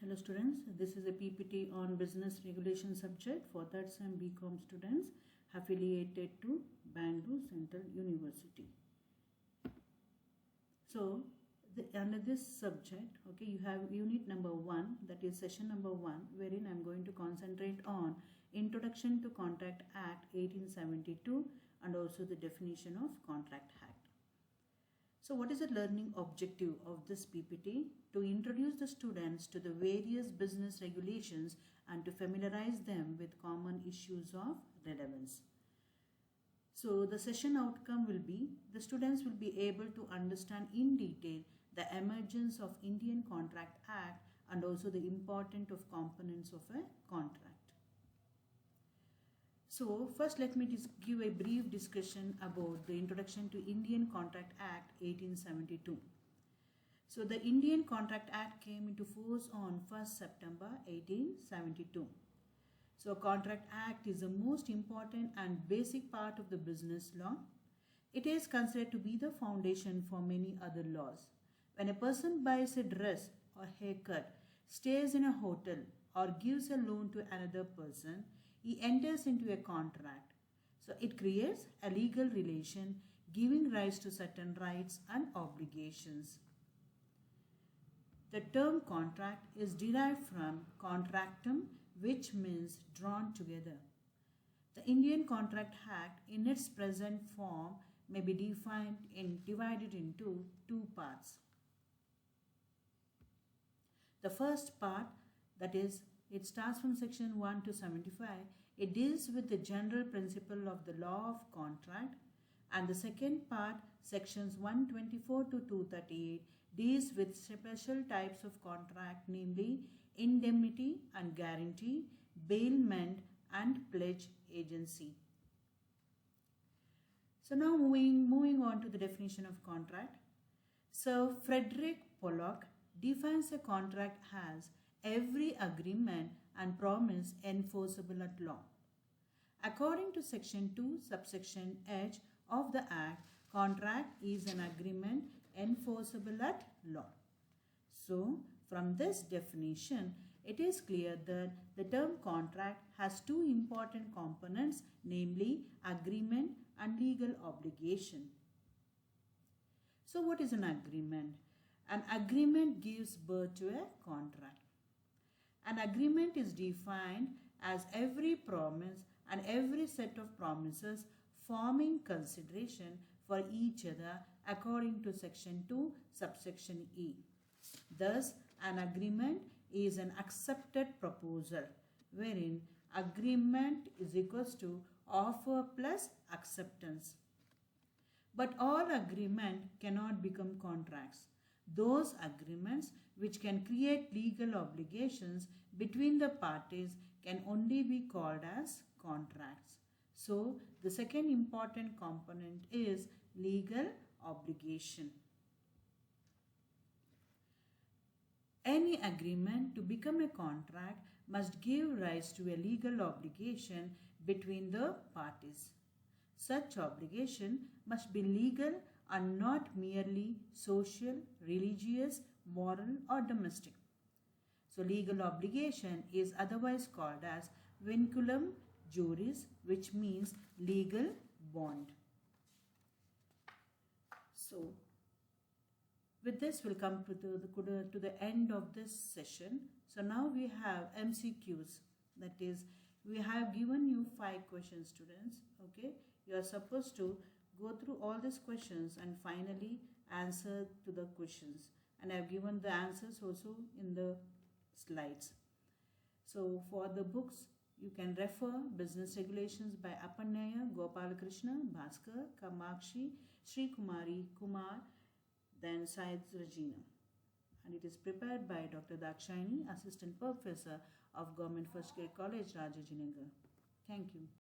Hello students, this is a PPT on business regulation subject for third sem BCom students affiliated to Bangalore Central University. So under this subject, okay, you have unit number 1, that is session number 1, wherein I am going to concentrate on Introduction to Contract Act 1872 and also the definition of Contract Act. So what is the learning objective of this PPT? To introduce the students to the various business regulations and to familiarize them with common issues of relevance. So the session outcome will be, the students will be able to understand in detail the emergence of Indian Contract Act and also the importance of components of a contract. So first let me give a brief discussion about the introduction to Indian Contract Act 1872. So the Indian Contract Act came into force on 1st September 1872. So Contract Act is the most important and basic part of the business law. It is considered to be the foundation for many other laws. When a person buys a dress or haircut, stays in a hotel or gives a loan to another person, he enters into a contract. So it creates a legal relation giving rise to certain rights and obligations. The term contract is derived from contractum, which means drawn together. The Indian Contract Act in its present form may be divided into two parts. The first part, that is, it starts from section 1 to 75. It deals with the general principle of the law of contract. And the second part, sections 124 to 238, deals with special types of contract, namely indemnity and guarantee, bailment and pledge agency. So now moving on to the definition of contract. Sir Frederick Pollock defines a contract as every agreement and promise enforceable at law. According to section 2 subsection H of the Act, contract is an agreement enforceable at law. So from this definition, it is clear that the term contract has two important components, namely agreement and legal obligation. So what is an agreement? An agreement gives birth to a contract. An agreement is defined as every promise and every set of promises forming consideration for each other according to section 2 subsection E. Thus, an agreement is an accepted proposal wherein agreement is equals to offer plus acceptance. But all agreement cannot become contracts. Those agreements which can create legal obligations between the parties can only be called as contracts. So, the second important component is legal obligation. Any agreement to become a contract must give rise to a legal obligation between the parties. Such obligation must be legal and not merely social, religious, moral or domestic. So legal obligation is otherwise called as vinculum juris, which means legal bond. So with this we'll come to the end of this session. So now we have MCQs, that is, we have given you 5 questions, students. Okay, you are supposed to go through all these questions and finally answer to the questions, and I have given the answers also in the slides. So for the books, you can refer Business Regulations by Appannaya, Gopalakrishna, Bhaskar, Kamakshi, Sri Kumari, Kumar, then Syed Regina. And it is prepared by Dr. Dakshayani, Assistant Professor of Government First Grade College, Rajajinagar. Thank you.